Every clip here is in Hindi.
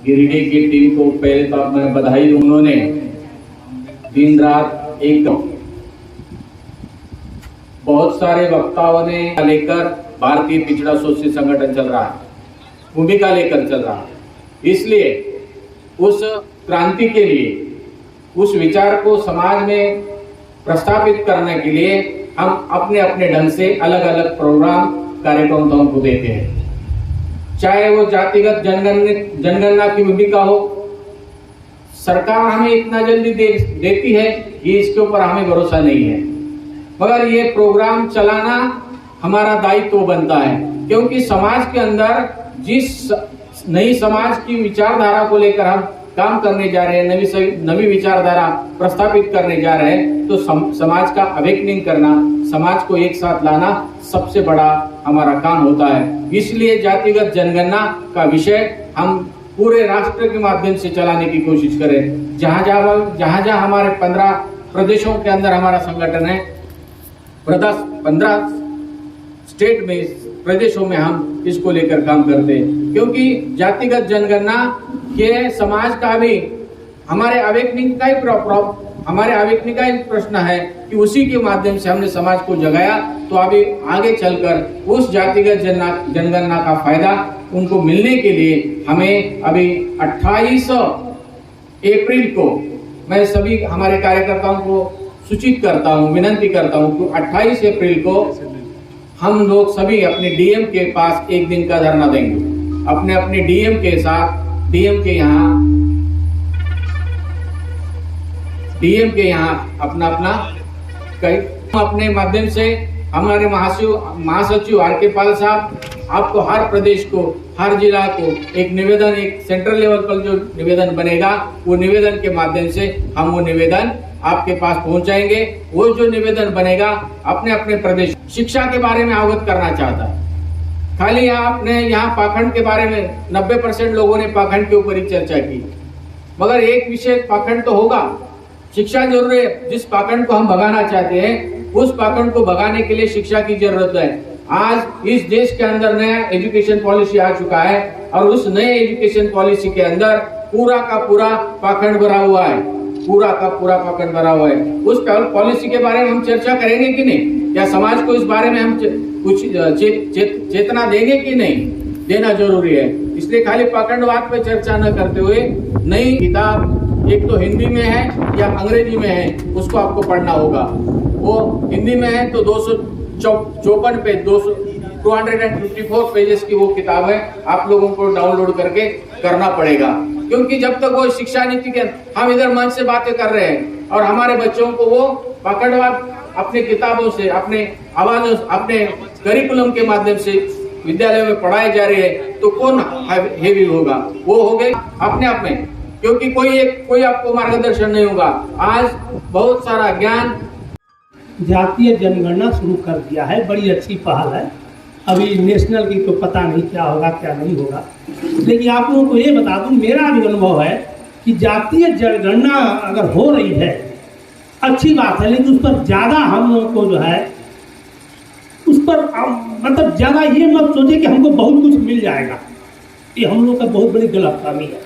गिरिडीह की टीम को पहले तो मैं बधाई दूं। उन्होंने दिन रात एक बहुत सारे वक्ताओं ने लेकर भारतीय पिछड़ा शोषित संगठन चल रहा है, भूमिका लेकर चल रहा है। इसलिए उस क्रांति के लिए, उस विचार को समाज में प्रस्थापित करने के लिए हम अपने अपने ढंग से अलग अलग प्रोग्राम कार्यक्रम को देते हैं। चाहे वो जातिगत जनगणना की भूमिका हो, सरकार हमें इतना जल्दी देती है कि इसके ऊपर हमें भरोसा नहीं है, मगर ये प्रोग्राम चलाना हमारा दायित्व बनता है, क्योंकि समाज के अंदर जिस नई समाज की विचारधारा को लेकर हम काम करने जा रहे हैं, नवी विचारधारा प्रस्थापित करने जा रहे हैं, तो समाज का अवेकनिंग करना, समाज को एक साथ लाना सबसे बड़ा हमारा काम होता है। इसलिए जातिगत जनगणना का विषय हम पूरे राष्ट्र के माध्यम से चलाने की कोशिश करें। जहां जहां हमारे 15 प्रदेशों के अंदर हमारा संगठन है, 15 स्टेट में, प्रदेशों में हम इसको लेकर काम करते हैं, क्योंकि जातिगत जनगणना के समाज का भी हमारे अवेकनिंग का ही प्रश्न है कि उसी के माध्यम से हमने समाज को जगाया, तो अभी आगे चलकर उस जातिगत जनगणना का फायदा उनको मिलने के लिए हमें अभी 28 अप्रैल को मैं सभी हमारे कार्यकर्ताओं को सूचित करता हूं, विनंती करता हूं कि 28 अप्रैल को हम लोग सभी अपने डीएम के पास एक दिन का धरना देंगे। अपने अपने डीएम के साथ, डीएम के यहाँ अपना अपने माध्यम से हमारे महासचिव आर के पाल साहब, आपको हर प्रदेश को, हर जिला को एक निवेदन, एक सेंट्रल लेवल पर जो निवेदन बनेगा, वो निवेदन के माध्यम से हम वो निवेदन आपके पास पहुंचाएंगे। वो जो निवेदन बनेगा अपने अपने प्रदेश शिक्षा के बारे में अवगत करना चाहता है। खाली आपने यहाँ पाखंड के बारे में 90% लोगों ने पाखंड के ऊपर ही चर्चा की, मगर एक विषय पाखंड तो होगा, शिक्षा जरूरी है। जिस पाखंड को हम भगाना चाहते हैं, उस पाखंड को भगाने के लिए शिक्षा की जरूरत है। आज इस देश के अंदर नया एजुकेशन पॉलिसी आ चुका है, और उस नए एजुकेशन पॉलिसी के अंदर पूरा का पूरा पाखंड भरा हुआ है, पूरा का पूरा पाखंड भरा हुआ है। उस पॉलिसी के बारे में हम चर्चा करेंगे कि नहीं, या समाज को इस बारे में हम कुछ चेतना देंगे कि नहीं, देना जरूरी है। इसलिए खाली पाखंडवाद पे चर्चा न करते हुए नई किताब, एक तो हिंदी में है या अंग्रेजी में है, उसको आपको पढ़ना होगा। वो हिंदी में है तो 254 पेज, 254 पेजेस की वो किताब है, आप लोगों को डाउनलोड करके करना पड़ेगा। क्योंकि जब तक वो शिक्षा नीति के, हम इधर मंच से बातें कर रहे हैं और हमारे बच्चों को वो पाखंडवाद अपने किताबों से, अपने आवाजों, अपने करिकुलम के माध्यम से विद्यालय में पढ़ाए जा रहे हैं, तो कौन हेवी होगा? वो हो गए अपने आप में, क्योंकि कोई आपको मार्गदर्शन नहीं होगा। आज बहुत सारा ज्ञान, जातीय जनगणना शुरू कर दिया है, बड़ी अच्छी पहल है। अभी नेशनल की तो पता नहीं क्या होगा क्या नहीं होगा, लेकिन आप लोगों को ये बता दूं, मेरा भी अनुभव है कि जातीय जनगणना अगर हो रही है अच्छी बात है, लेकिन उस पर ज़्यादा हम लोगों को जो है उस पर मतलब ज़्यादा ये मत सोचे कि हमको बहुत कुछ मिल जाएगा, ये हम लोग का बहुत बड़ी गलतफहमी है।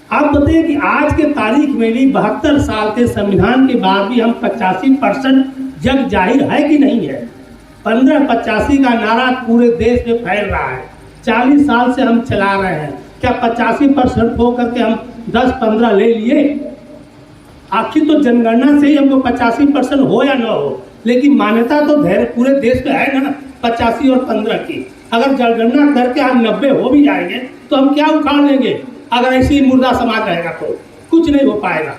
आप बताइए कि आज के तारीख में भी 72 साल के संविधान के बाद भी हम 85% जग जाहिर है कि नहीं है। 1585 का नारा पूरे देश में फैल रहा है, 40 साल से हम चला रहे हैं। क्या 85% हो करके हम 10-15 ले लिए? आखिर तो जनगणना से ही हमको 85% हो या ना हो, लेकिन मान्यता तो पूरे देश में है ना 85 और 15 की। अगर जनगणना करके हम 90 हो भी जाएंगे तो हम क्या उखाड़ लेंगे? अगर ऐसे ही मुर्दा समाज रहेगा तो कुछ नहीं हो पाएगा।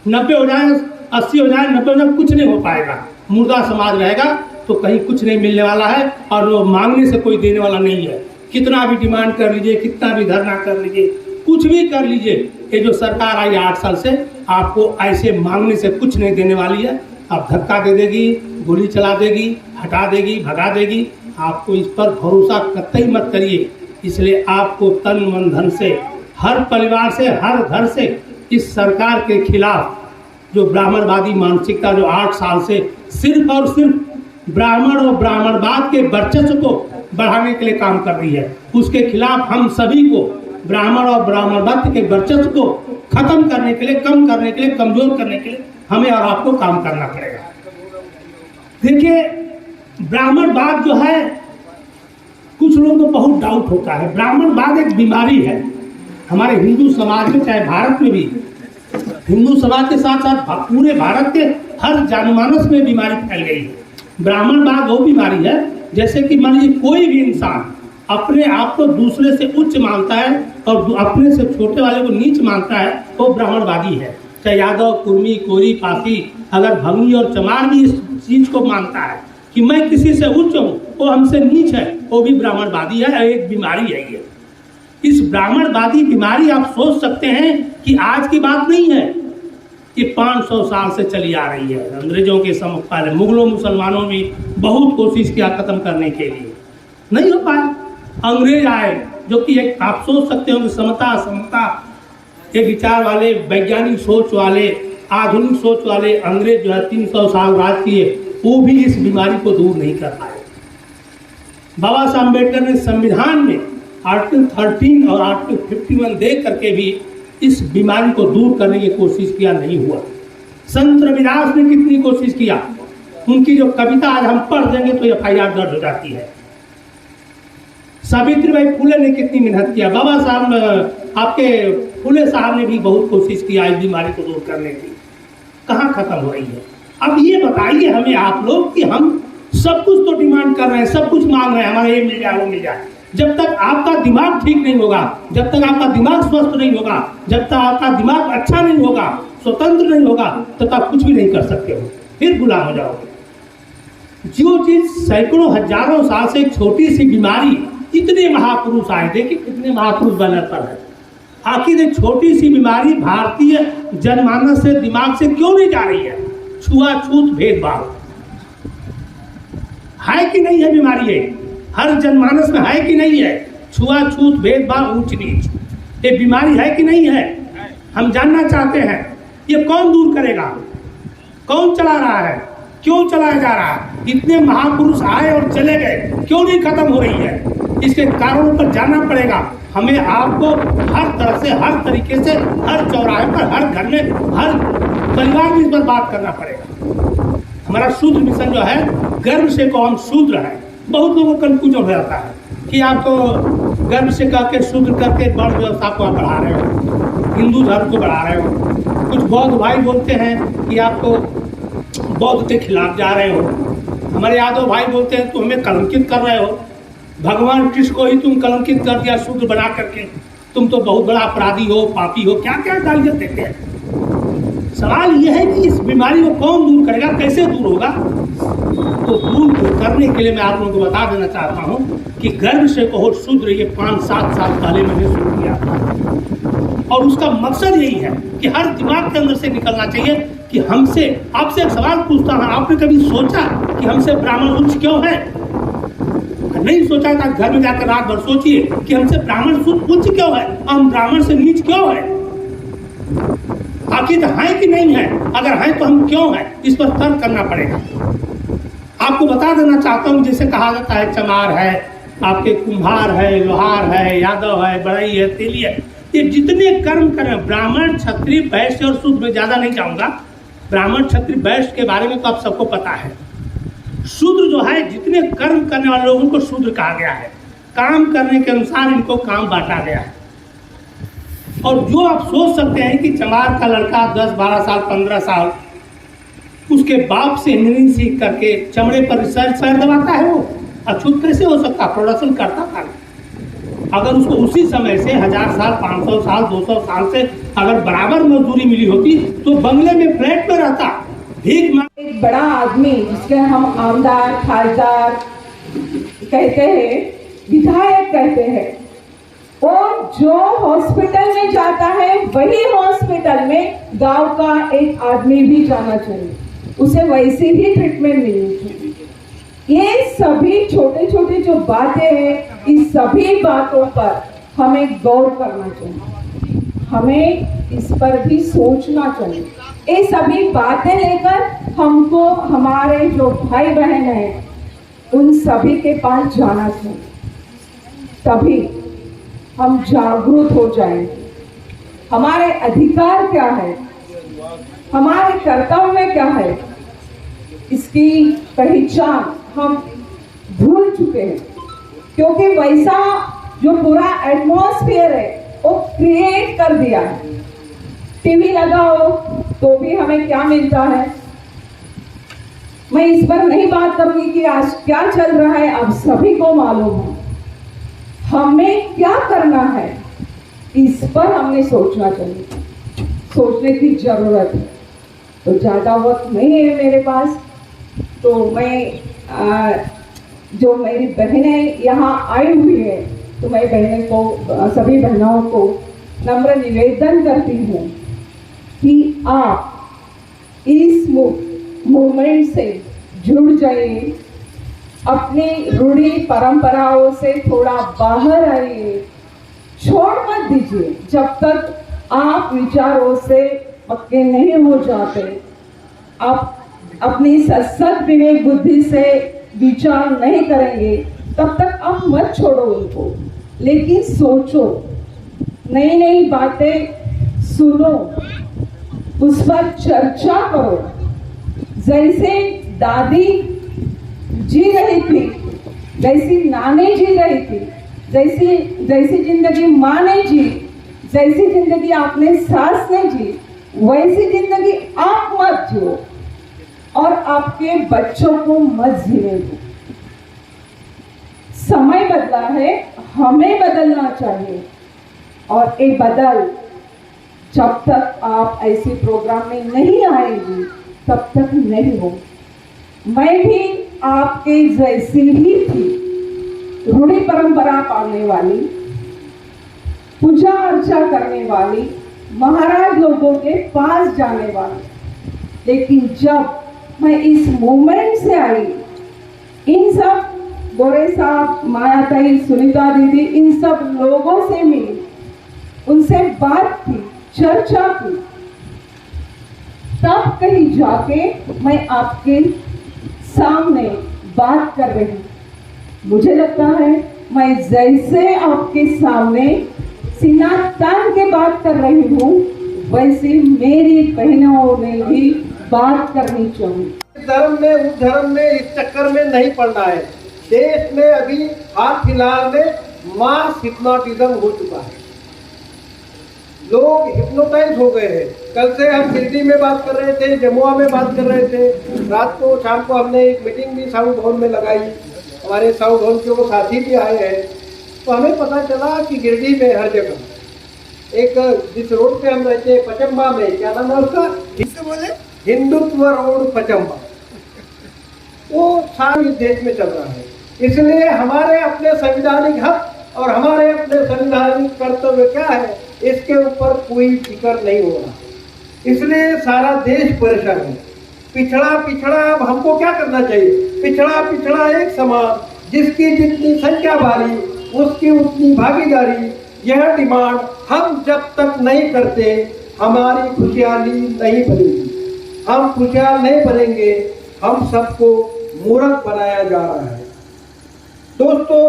90 हो जाए, 80 हो जाए, 90 हो जाए, कुछ नहीं हो पाएगा। मुर्दा समाज रहेगा तो कहीं कुछ नहीं मिलने वाला है, और वो मांगने से कोई देने वाला नहीं है। कितना भी डिमांड कर लीजिए, कितना भी धरना कर लीजिए, कुछ भी कर लीजिए, ये जो सरकार आई 8 साल से, आपको ऐसे मांगने से कुछ नहीं देने वाली है। आप धक्का दे देगी, गोली चला देगी, हटा देगी, भगा देगी। आपको इस पर भरोसा कतई मत करिए। इसलिए आपको तन मन धन से, हर परिवार से, हर घर से इस सरकार के खिलाफ जो ब्राह्मणवादी मानसिकता जो 8 साल से सिर्फ और सिर्फ ब्राह्मण और ब्राह्मणवाद के वर्चस्व को बढ़ाने के लिए काम कर रही है, उसके खिलाफ हम सभी को ब्राह्मण और ब्राह्मणवत्व के वर्चस्व को खत्म करने के लिए, कम करने के लिए, कमजोर करने के लिए हमें और आपको काम करना पड़ेगा। देखिए, ब्राह्मणवाद जो है, कुछ लोगों को बहुत डाउट होता है। ब्राह्मणवाद एक बीमारी है हमारे हिंदू समाज में, चाहे भारत में भी, हिंदू समाज के साथ साथ पूरे भारत के हर जनमानस में बीमारी फैल गई है। ब्राह्मणवाद वो बीमारी है जैसे कि मान लीजिए कोई भी इंसान अपने आप को दूसरे से उच्च मानता है और अपने से छोटे वाले को नीच मानता है, वो ब्राह्मणवादी है। चाहे यादव, कुर्मी, कोरी, पासी, अगर भंगी और चमार भी इस चीज को मानता है कि मैं किसी से उच्च हूँ, वो हमसे नीच है, वो भी ब्राह्मणवादी है। एक बीमारी है ये। इस ब्राह्मणवादी बीमारी आप सोच सकते हैं कि आज की बात नहीं है, ये 500 साल से चली आ रही है। अंग्रेजों के पहले मुगलों मुसलमानों ने बहुत कोशिश किया खत्म करने के लिए, नहीं हो पाया। अंग्रेज आए जो कि एक, आप सोच सकते हो कि समता असमता के विचार वाले, वैज्ञानिक सोच वाले, आधुनिक सोच वाले अंग्रेज जो है 300 साल राज किए, वो भी इस बीमारी को दूर नहीं कर पाए। बाबा साहब अम्बेडकर ने संविधान में आर्टिकल 13 और आर्टिकल 51 दे करके भी इस बीमारी को दूर करने की कोशिश किया, नहीं हुआ। संत रविदास ने कितनी कोशिश किया, उनकी जो कविता आज हम पढ़ देंगे तो FIR दर्ज हो जाती है। सावित्रीबाई फुले ने कितनी मेहनत किया, बाबा साहब आपके फुले साहब ने भी बहुत कोशिश किया इस बीमारी को दूर करने की। कहाँ खत्म हो रही है? अब ये बताइए हमें आप लोग कि हम सब कुछ तो डिमांड कर रहे हैं, सब कुछ मांग रहे हैं, हमारा ये मिल जाए, वो मिल जाए। जब तक आपका दिमाग ठीक नहीं होगा, जब तक आपका दिमाग स्वस्थ नहीं होगा, जब तक आपका दिमाग अच्छा नहीं होगा, स्वतंत्र नहीं होगा, तब तक कुछ भी नहीं कर सकते हो, फिर गुलाम हो जाओगे। जो चीज सैकड़ों हजारों साल से एक छोटी सी बीमारी, इतने महापुरुष आए, देखिए कितने महापुरुष बनने पर है, आखिर एक छोटी सी बीमारी भारतीय जनमानस से, दिमाग से क्यों नहीं जा रही है? छुआछूत भेदभाव है कि नहीं है? बीमारी है, हर जनमानस में है कि नहीं है? छुआछूत भेदभाव, ऊंच नीच, ये बीमारी है कि नहीं है? हम जानना चाहते हैं। ये कौन दूर करेगा? कौन चला रहा है? क्यों चलाया जा रहा है? इतने महापुरुष आए और चले गए, क्यों नहीं खत्म हो रही है? इसके कारणों पर जानना पड़ेगा। हमें आपको हर तरह से, हर तरीके से, हर चौराहे पर, हर घर में, हर परिवार में इस पर बात करना पड़ेगा। हमारा शूद्र मिशन जो है, गर्व से को हम शूद्र हैं। बहुत लोगों को कंफ्यूजन हो जाता है कि आप तो गर्व से कह के शूद्र करके बड़ व्यवस्था को आप बढ़ा रहे हो, हिंदू धर्म को बढ़ा रहे हो। कुछ बौद्ध भाई बोलते हैं कि आप तो बौद्ध के खिलाफ जा रहे हो। हमारे यादव भाई बोलते हैं तो हमें कलंकित कर रहे हो, भगवान कृष्ण को ही तुम कलंकित कर दिया शूद्र बना करके, तुम तो बहुत बड़ा अपराधी हो, पापी हो, क्या क्या गालियां देते हैं। सवाल यह है कि इस बीमारी को कौन दूर करेगा, कैसे दूर होगा? तो दूर करने के लिए मैं आप लोगों को बता देना चाहता हूँ कि गर्व से कहो शूद्र, ये 5-7 साल पहले मैंने शुरू किया था, और उसका मकसद यही है कि हर दिमाग के अंदर से निकलना चाहिए कि हमसे, आपसे एक सवाल पूछता हूँ, आपने कभी सोचा कि हमसे ब्राह्मण उच्च क्यों है? नहीं सोचा था, घर में जाकर रात भर सोचिए कि हमसे ब्राह्मण उच्च क्यों है, हम ब्राह्मण से नीच क्यों है? आखिर है कि नहीं है? अगर है तो हम क्यों है? इस पर तर्क करना पड़ेगा। आपको बता देना चाहता हूँ, जैसे कहा जाता है चमार है, आपके कुम्हार है, लोहार है, यादव है, बड़ई है, तेली है, ये जितने कर्म करें, ब्राह्मण, क्षत्रिय, वैश्य और शूद्र में ज्यादा नहीं जाऊंगा। ब्राह्मण, क्षत्रिय, वैश्य के बारे में तो आप सबको पता है। शूद्र जो है, जितने कर्म करने वाले लोगों को शूद्र कहा गया है। काम करने के अनुसार इनको काम बांटा गया है। और जो आप सोच सकते हैं कि चमार का लड़का 10-12 साल, 15 साल उसके बाप से इंजीनियरिंग सीख करके चमड़े पर रिसर्च दबाता है, वो अछूत कैसे हो सकता? प्रोडक्शन करता था। अगर उसको उसी समय से 1000 साल, 500 साल, 200 साल से अगर बराबर मजदूरी मिली होती तो बंगले में फ्लैट में रहता। एक बड़ा आदमी जिसके हम आमदार, खासदार कहते हैं, विधायक कहते हैं, और जो हॉस्पिटल में जाता है वही हॉस्पिटल में गांव का एक आदमी भी जाना चाहिए, उसे वैसी ही ट्रीटमेंट मिलनी चाहिए। ये सभी छोटे छोटे जो बातें हैं, इस सभी बातों पर हमें गौर करना चाहिए, हमें इस पर भी सोचना चाहिए। ये सभी बातें लेकर हमको हमारे जो भाई बहन हैं उन सभी के पास जाना चाहिए, तभी हम जागरूक हो जाएं। हमारे अधिकार क्या है, हमारे कर्तव्य क्या है, इसकी पहचान हम भूल चुके हैं। क्योंकि वैसा जो पूरा एटमॉस्फेयर है वो क्रिएट कर दिया है। टीवी लगाओ तो भी हमें क्या मिलता है। मैं इस पर नहीं बात करूंगी कि आज क्या चल रहा है, अब सभी को मालूम है। हमें क्या करना है इस पर हमने सोचना चाहिए, सोचने की जरूरत है। तो ज्यादा वक्त नहीं है मेरे पास, तो मैं जो मेरी बहनें यहाँ आई हुई है, तो मैं बहनों को, सभी बहनों को नम्र निवेदन करती हूँ कि आप इस मूवमेंट से जुड़ जाइए, अपनी रूढ़ी परंपराओं से थोड़ा बाहर आइए, छोड़ मत दीजिए। जब तक आप विचारों से पक्के नहीं हो जाते, आप अपनी सशक्त विवेक बुद्धि से विचार नहीं करेंगे, तब तक आप मत छोड़ो उनको, लेकिन सोचो, नई नई बातें सुनो, उस पर चर्चा करो। जैसे दादी जी रही थी, जैसी नानी जी रही थी, जैसी जिंदगी माँ ने जी, जैसी जिंदगी आपने सास ने जी, वैसी जिंदगी आप मत जियो और आपके बच्चों को मत जीने दो। समय बदला है, हमें बदलना चाहिए। और ये बदल जब तक आप ऐसे प्रोग्राम में नहीं आएंगी तब तक नहीं हो। मैं भी आपके जैसी ही थी, रूढ़ी परंपरा पालने वाली, पूजा अर्चा करने वाली, महाराज लोगों के पास जाने वाली। लेकिन जब मैं इस मूवमेंट से आई, इन सब गोरे साहब, माया ताई, सुनीता दीदी, इन सब लोगों से मिली, उनसे बात की, चर्चा की, तब कहीं जाके मैं आपके सामने बात कर रही हूँ। मुझे लगता है मैं जैसे आपके सामने सीना तान के बात कर रही हूँ, वैसे मेरी बहनों ने भी बात करनी चाहिए। धर्म में, उस धर्म में, इस चक्कर में नहीं पड़ना है। देश में अभी हाल फिलहाल में मास हिप्नोटिज्म हो चुका है, लोग हिप्नोटाइज हो गए हैं। कल से हम दिल्ली में बात कर रहे थे, जमुआ में बात कर रहे थे, रात को शाम को हमने एक मीटिंग भी साउथ भवन में लगाई, हमारे साउथ भवन के वो साथी भी आए हैं। तो हमें पता चला कि गिरिडीह में हर जगह एक, जिस रोड पे हम रहते हैं पचम्बा में, क्या नाम है उसका, बोले हिंदुत्व रोड पचम्बा, वो सारे देश में चल रहा है। इसलिए हमारे अपने संवैधानिक हक और हमारे अपने संवैधानिक कर्तव्य क्या है, इसके ऊपर कोई फिक्र नहीं हो रहा। इसलिए सारा देश परेशान है। पिछड़ा पिछड़ा, अब हमको क्या करना चाहिए? पिछड़ा पिछड़ा एक समाज, जिसकी जितनी संख्या भारी उसकी उतनी भागीदारी, यह डिमांड हम जब तक नहीं करते हमारी खुशहाली नहीं बनेगी। हम खुशहाल नहीं बनेंगे, हम सबको मूर्ख बनाया जा रहा है। दोस्तों,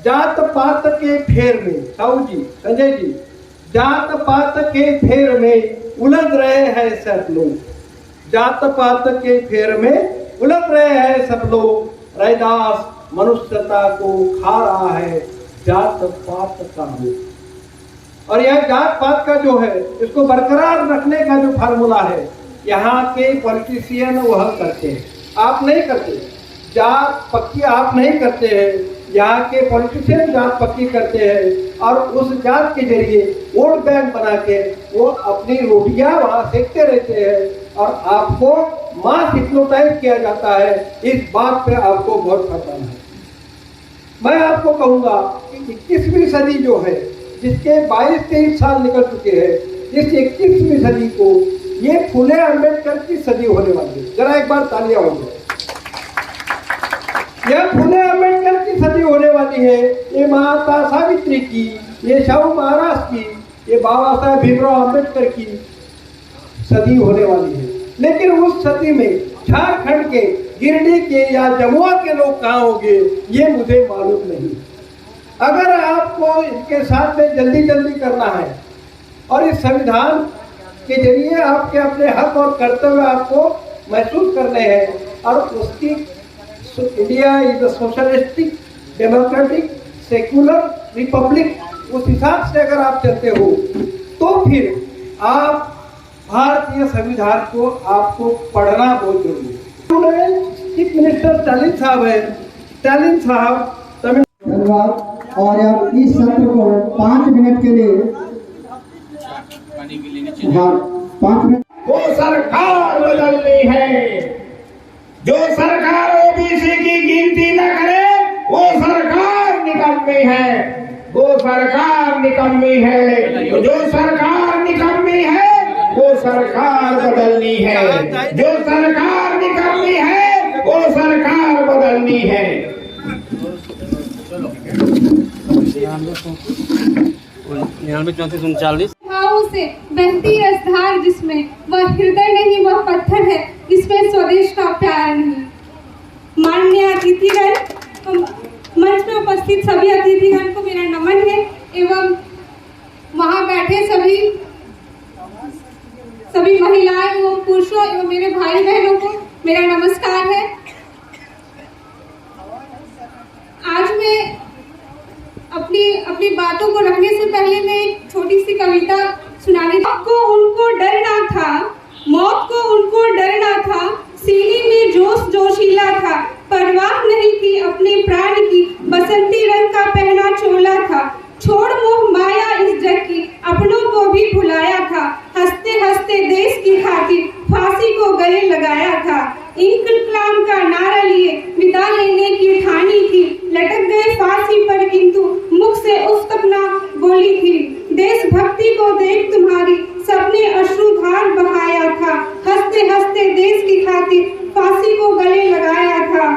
जात पात के फेर में, साहू जी, संजय जी, जात पात के फेर में उलझ रहे हैं सब लोग, जात पात के फेर में उलझ रहे हैं सब लोग। रैदास मनुष्यता को खा रहा है जात पात का भूत। और यह जात पात का जो है, इसको बरकरार रखने का जो फार्मूला है, यहाँ के पॉलिटिशियन वह करते हैं, आप नहीं करते। जात पक्की आप नहीं करते हैं, यहाँ के पॉलिटिशियन जात पक्की करते हैं और उस जात के जरिए वोट बैंक बना के वो अपनी रोटियां वहां सेकते रहते हैं और आपको मास हिप्नोटाइज किया जाता है। इस बात पे आपको गौर करना है। मैं आपको कहूंगा कि 21वीं सदी जो है, जिसके 22-23 साल निकल चुके हैं, इस 21वीं सदी को ये फुले अम्बेडकर की सदी होने वाली है। जरा एक बार तालियां हो जाए। यह फुले अम्बेडकर की सदी होने वाली है। ये माता सावित्री की, ये शाहू महाराज की, ये बाबा साहेब भीमराव अम्बेडकर की सदी होने वाली है। लेकिन उस सदी में झारखंड के, गिरिडीह के या जमुआ के लोग कहाँ होंगे, ये मुझे मालूम नहीं। अगर आपको इनके साथ में जल्दी जल्दी करना है और इस संविधान के जरिए आपके अपने हक और कर्तव्य आपको महसूस करने हैं और उसकी India is a socialistic democratic secular Republic उस हिसाब से अगर आप चलते हो तो फिर आप भारतीय संविधान को आपको पढ़ना बहुत जरूरी है। चीफ मिनिस्टर स्टालिन साहब है, स्टालिन साहब तमिल। धन्यवाद। और अब इस सत्र को 5 मिनट के लिए, हाँ 5 मिनट। वो सरकार बदलनी है जो सरकार ओबीसी की गिनती न करे, वो सरकार निकम्मी है, वो सरकार निकम्मी है। जो सरकार निकम्मी है वो सरकार बदलनी है, जो सरकार निकम्मी है वो सरकार बदलनी है। 99-34-39 भावों से बहती रसधार जिसमें वह हृदय नहीं वह पत्थर है, इसमें स्वदेश का प्यार नहीं। माननीय अतिथिगण, मंच में उपस्थित सभी अतिथिगण को मेरा नमन है एवं वहां बैठे सभी महिलाएं एवं पुरुषों एवं मेरे भाई बहनों को मेरा नमस्कार है। आज मैं अपनी बातों को रखने से पहले मैं एक छोटी सी कविता सुनाने। मौत को उनको डरना था, मौत को उनको डरना था, सीने में जोश जोशीला था, परवाह नहीं थी अपने प्राण की, बसंती रंग का पहना चोला था, छोड़ मोह माया इस जग की, अपनों को भी भुलाया था, हंसते हंसते देश की खातिर फांसी को गले लगाया था, इंकलाब का नारा लिए विदा लेने की ठानी थी, लटक गए फांसी पर किंतु मुख से उस तक ना बोली थी, देशभक्ति को देख तुम्हारी सबने अश्रुधार बहाया था, हंसते हंसते देश की खातिर फांसी को गले लगाया था।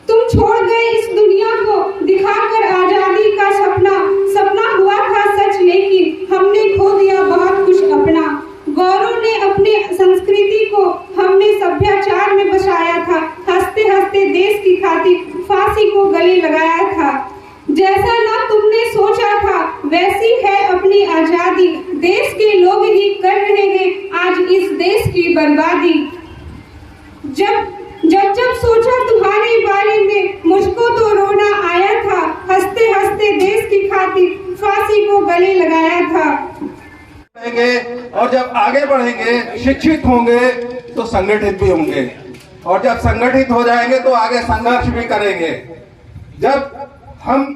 तुम छोड़ गए इस दुनिया को दिखाकर आजादी का सपना हुआ था सच, लेकिन हमने खो दिया बहुत कुछ अपना, गौरव ने अपने संस्कृति को हमने सभ्याचार में बसाया था, हंसते हंसते देश की खातिर फांसी को गले लगाया था, जैसा ना तुमने सोचा था वैसी है अपनी आजादी, देश के लोग ही कर रहे हैं आज इस देश की बर्बादी, जब सोचा तुम्हारे बारे में मुझको तो रोना आया था, हंसते हंसते देश की खातिर फांसी को गले लगाया था। और जब आगे बढ़ेंगे, शिक्षित होंगे तो संगठित भी होंगे, और जब संगठित हो जाएंगे तो आगे संघर्ष भी करेंगे। जब हम